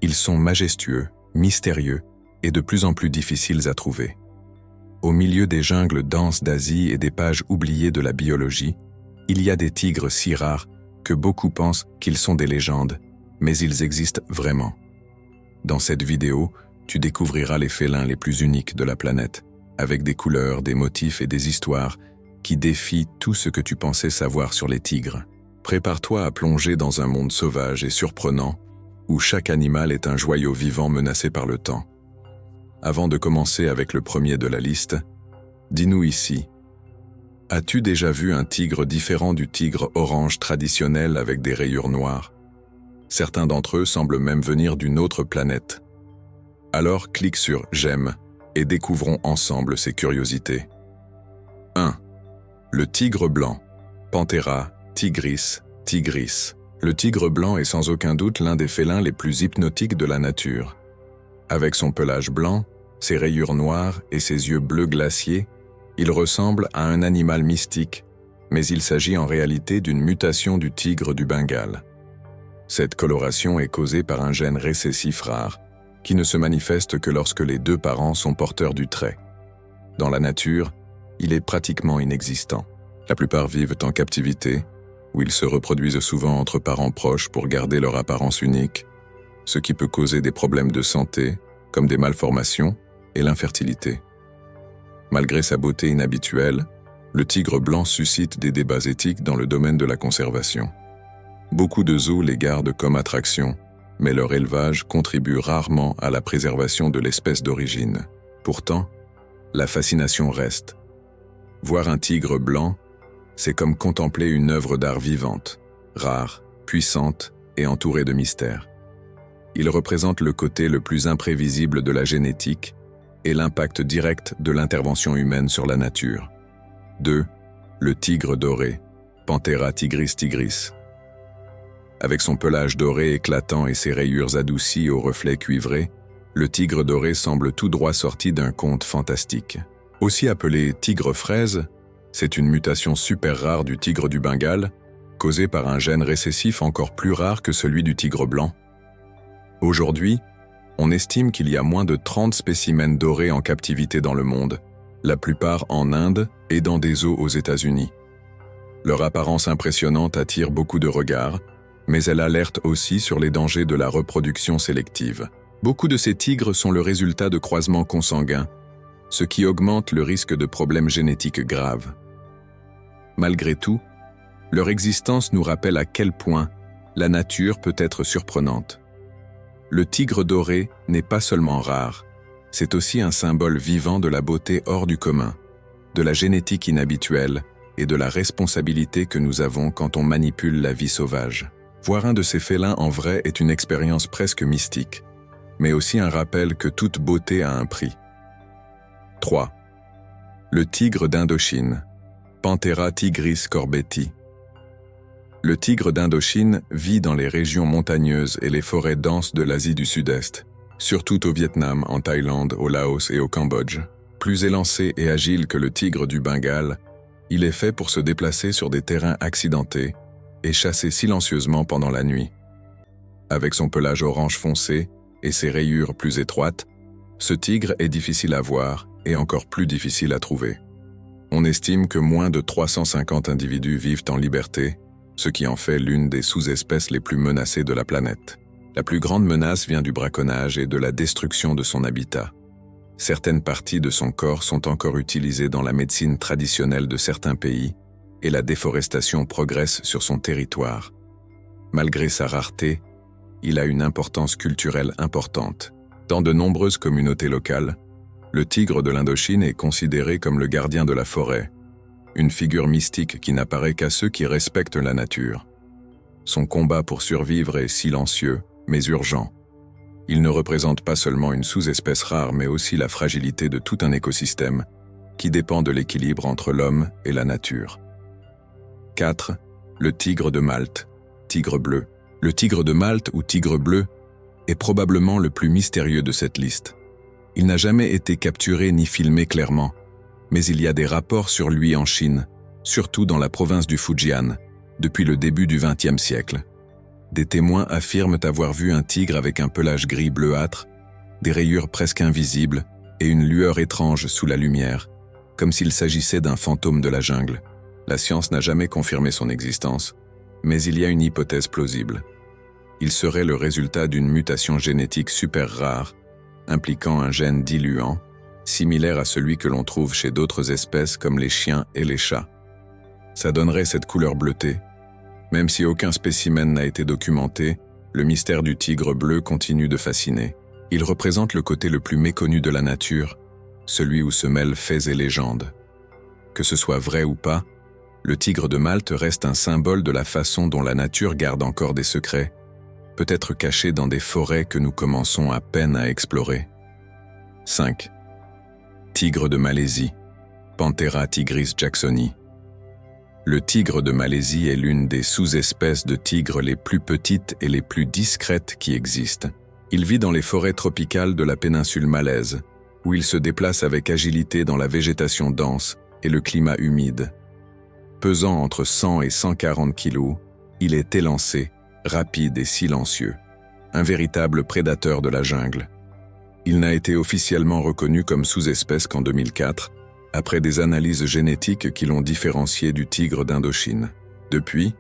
Ils sont majestueux, mystérieux et de plus en plus difficiles à trouver. Au milieu des jungles denses d'Asie et des pages oubliées de la biologie, il y a des tigres si rares que beaucoup pensent qu'ils sont des légendes, mais ils existent vraiment. Dans cette vidéo, tu découvriras les félins les plus uniques de la planète, avec des couleurs, des motifs et des histoires qui défient tout ce que tu pensais savoir sur les tigres. Prépare-toi à plonger dans un monde sauvage et surprenant, où chaque animal est un joyau vivant menacé par le temps. Avant de commencer avec le premier de la liste, dis-nous ici, as-tu déjà vu un tigre différent du tigre orange traditionnel avec des rayures noires? Certains d'entre eux semblent même venir d'une autre planète. Alors clique sur « J'aime » et découvrons ensemble ces curiosités. 1. Le tigre blanc, Panthera tigris tigris. Le tigre blanc est sans aucun doute l'un des félins les plus hypnotiques de la nature. Avec son pelage blanc, ses rayures noires et ses yeux bleus glaciers, il ressemble à un animal mystique, mais il s'agit en réalité d'une mutation du tigre du Bengale. Cette coloration est causée par un gène récessif rare, qui ne se manifeste que lorsque les deux parents sont porteurs du trait. Dans la nature, il est pratiquement inexistant. La plupart vivent en captivité, où ils se reproduisent souvent entre parents proches pour garder leur apparence unique, ce qui peut causer des problèmes de santé, comme des malformations et l'infertilité. Malgré sa beauté inhabituelle, le tigre blanc suscite des débats éthiques dans le domaine de la conservation. Beaucoup de zoos les gardent comme attraction, mais leur élevage contribue rarement à la préservation de l'espèce d'origine. Pourtant, la fascination reste. Voir un tigre blanc, c'est comme contempler une œuvre d'art vivante, rare, puissante et entourée de mystères. Il représente le côté le plus imprévisible de la génétique et l'impact direct de l'intervention humaine sur la nature. 2. Le tigre doré, Panthera tigris tigris. Avec son pelage doré éclatant et ses rayures adoucies aux reflets cuivrés, le tigre doré semble tout droit sorti d'un conte fantastique. Aussi appelé tigre fraise, c'est une mutation super rare du tigre du Bengale, causée par un gène récessif encore plus rare que celui du tigre blanc. Aujourd'hui, on estime qu'il y a moins de 30 spécimens dorés en captivité dans le monde, la plupart en Inde et dans des zoos aux États-Unis. Leur apparence impressionnante attire beaucoup de regards, mais elle alerte aussi sur les dangers de la reproduction sélective. Beaucoup de ces tigres sont le résultat de croisements consanguins, ce qui augmente le risque de problèmes génétiques graves. Malgré tout, leur existence nous rappelle à quel point la nature peut être surprenante. Le tigre doré n'est pas seulement rare, c'est aussi un symbole vivant de la beauté hors du commun, de la génétique inhabituelle et de la responsabilité que nous avons quand on manipule la vie sauvage. Voir un de ces félins en vrai est une expérience presque mystique, mais aussi un rappel que toute beauté a un prix. 3. Le tigre d'Indochine, Panthera tigris corbeti. Le tigre d'Indochine vit dans les régions montagneuses et les forêts denses de l'Asie du Sud-Est, surtout au Vietnam, en Thaïlande, au Laos et au Cambodge. Plus élancé et agile que le tigre du Bengale, il est fait pour se déplacer sur des terrains accidentés et chasser silencieusement pendant la nuit. Avec son pelage orange foncé et ses rayures plus étroites, ce tigre est difficile à voir et encore plus difficile à trouver. On estime que moins de 350 individus vivent en liberté, ce qui en fait l'une des sous-espèces les plus menacées de la planète. La plus grande menace vient du braconnage et de la destruction de son habitat. Certaines parties de son corps sont encore utilisées dans la médecine traditionnelle de certains pays, et la déforestation progresse sur son territoire. Malgré sa rareté, il a une importance culturelle importante. Dans de nombreuses communautés locales, le tigre de l'Indochine est considéré comme le gardien de la forêt, une figure mystique qui n'apparaît qu'à ceux qui respectent la nature. Son combat pour survivre est silencieux, mais urgent. Il ne représente pas seulement une sous-espèce rare, mais aussi la fragilité de tout un écosystème qui dépend de l'équilibre entre l'homme et la nature. 4. Le tigre de Malte, tigre bleu. Le tigre de Malte ou tigre bleu est probablement le plus mystérieux de cette liste. Il n'a jamais été capturé ni filmé clairement, mais il y a des rapports sur lui en Chine, surtout dans la province du Fujian, depuis le début du XXe siècle. Des témoins affirment avoir vu un tigre avec un pelage gris bleuâtre, des rayures presque invisibles et une lueur étrange sous la lumière, comme s'il s'agissait d'un fantôme de la jungle. La science n'a jamais confirmé son existence, mais il y a une hypothèse plausible. Il serait le résultat d'une mutation génétique super rare, impliquant un gène diluant, similaire à celui que l'on trouve chez d'autres espèces comme les chiens et les chats. Ça donnerait cette couleur bleutée. Même si aucun spécimen n'a été documenté, le mystère du tigre bleu continue de fasciner. Il représente le côté le plus méconnu de la nature, celui où se mêlent faits et légendes. Que ce soit vrai ou pas, le tigre de Malte reste un symbole de la façon dont la nature garde encore des secrets, peut-être cachés dans des forêts que nous commençons à peine à explorer. 5. Tigre de Malaisie, Panthera tigris jacksoni. Le tigre de Malaisie est l'une des sous-espèces de tigres les plus petites et les plus discrètes qui existent. Il vit dans les forêts tropicales de la péninsule malaise, où il se déplace avec agilité dans la végétation dense et le climat humide. Pesant entre 100 et 140 kilos, il est élancé, rapide et silencieux, un véritable prédateur de la jungle. Il n'a été officiellement reconnu comme sous-espèce qu'en 2004, après des analyses génétiques qui l'ont différencié du tigre d'Indochine. Depuis,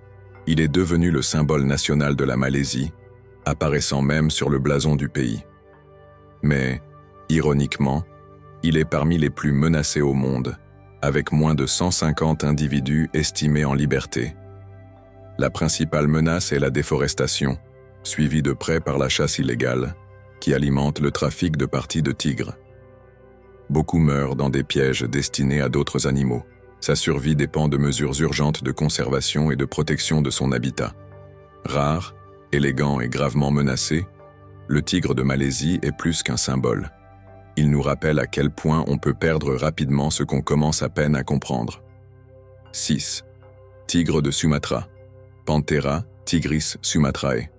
il est devenu le symbole national de la Malaisie, apparaissant même sur le blason du pays. Mais, ironiquement, il est parmi les plus menacés au monde, avec moins de 150 individus estimés en liberté. La principale menace est la déforestation, suivie de près par la chasse illégale, qui alimente le trafic de parties de tigres. Beaucoup meurent dans des pièges destinés à d'autres animaux. Sa survie dépend de mesures urgentes de conservation et de protection de son habitat. Rare, élégant et gravement menacé, le tigre de Malaisie est plus qu'un symbole. Il nous rappelle à quel point on peut perdre rapidement ce qu'on commence à peine à comprendre. 6. Tigre de Sumatra, Panthera tigris sumatrae.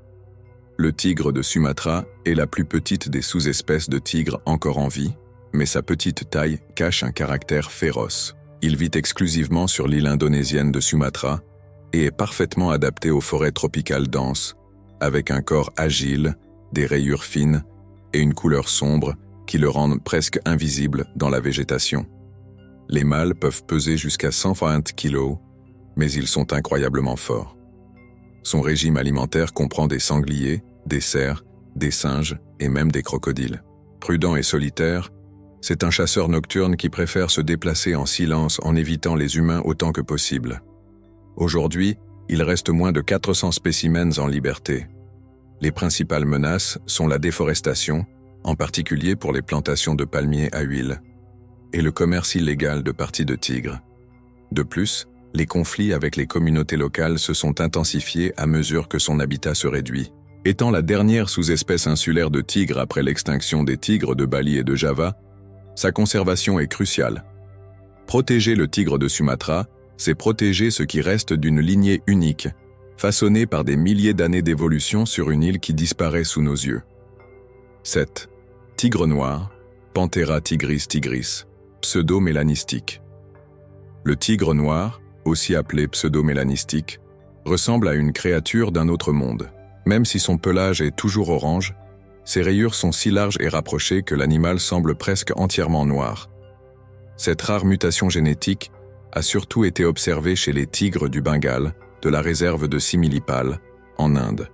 Le tigre de Sumatra est la plus petite des sous-espèces de tigres encore en vie, mais sa petite taille cache un caractère féroce. Il vit exclusivement sur l'île indonésienne de Sumatra et est parfaitement adapté aux forêts tropicales denses, avec un corps agile, des rayures fines et une couleur sombre qui le rendent presque invisible dans la végétation. Les mâles peuvent peser jusqu'à 120 kg, mais ils sont incroyablement forts. Son régime alimentaire comprend des sangliers, des cerfs, des singes et même des crocodiles. Prudent et solitaire, c'est un chasseur nocturne qui préfère se déplacer en silence en évitant les humains autant que possible. Aujourd'hui, il reste moins de 400 spécimens en liberté. Les principales menaces sont la déforestation, en particulier pour les plantations de palmiers à huile, et le commerce illégal de parties de tigres. De plus, les conflits avec les communautés locales se sont intensifiés à mesure que son habitat se réduit. Étant la dernière sous-espèce insulaire de tigre après l'extinction des tigres de Bali et de Java, sa conservation est cruciale. Protéger le tigre de Sumatra, c'est protéger ce qui reste d'une lignée unique, façonnée par des milliers d'années d'évolution sur une île qui disparaît sous nos yeux. 7. Tigre noir, Panthera tigris tigris, pseudo-mélanistique. Le tigre noir, aussi appelé pseudo-mélanistique, ressemble à une créature d'un autre monde. Même si son pelage est toujours orange, ses rayures sont si larges et rapprochées que l'animal semble presque entièrement noir. Cette rare mutation génétique a surtout été observée chez les tigres du Bengale, de la réserve de Similipal, en Inde.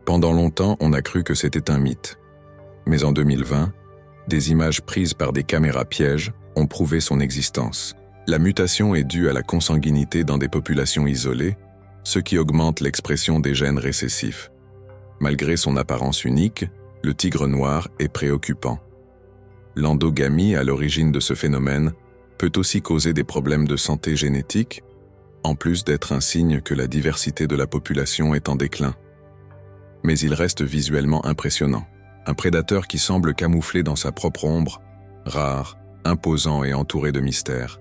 Pendant longtemps, on a cru que c'était un mythe. Mais en 2020, des images prises par des caméras pièges ont prouvé son existence. La mutation est due à la consanguinité dans des populations isolées, ce qui augmente l'expression des gènes récessifs. Malgré son apparence unique, le tigre noir est préoccupant. L'endogamie à l'origine de ce phénomène peut aussi causer des problèmes de santé génétique, en plus d'être un signe que la diversité de la population est en déclin. Mais il reste visuellement impressionnant. Un prédateur qui semble camouflé dans sa propre ombre, rare, imposant et entouré de mystères.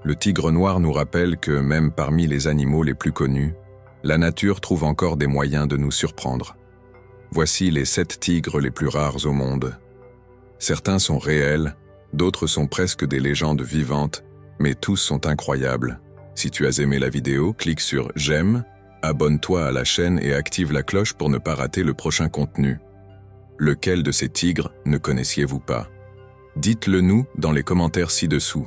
Le tigre noir nous rappelle que, même parmi les animaux les plus connus, la nature trouve encore des moyens de nous surprendre. Voici les 7 tigres les plus rares au monde. Certains sont réels, d'autres sont presque des légendes vivantes, mais tous sont incroyables. Si tu as aimé la vidéo, clique sur « J'aime », Abonne-toi à la chaîne et active la cloche pour ne pas rater le prochain contenu. Lequel de ces tigres ne connaissiez-vous pas? Dites-le nous dans les commentaires ci-dessous.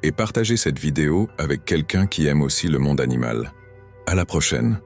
Et partagez cette vidéo avec quelqu'un qui aime aussi le monde animal. À la prochaine.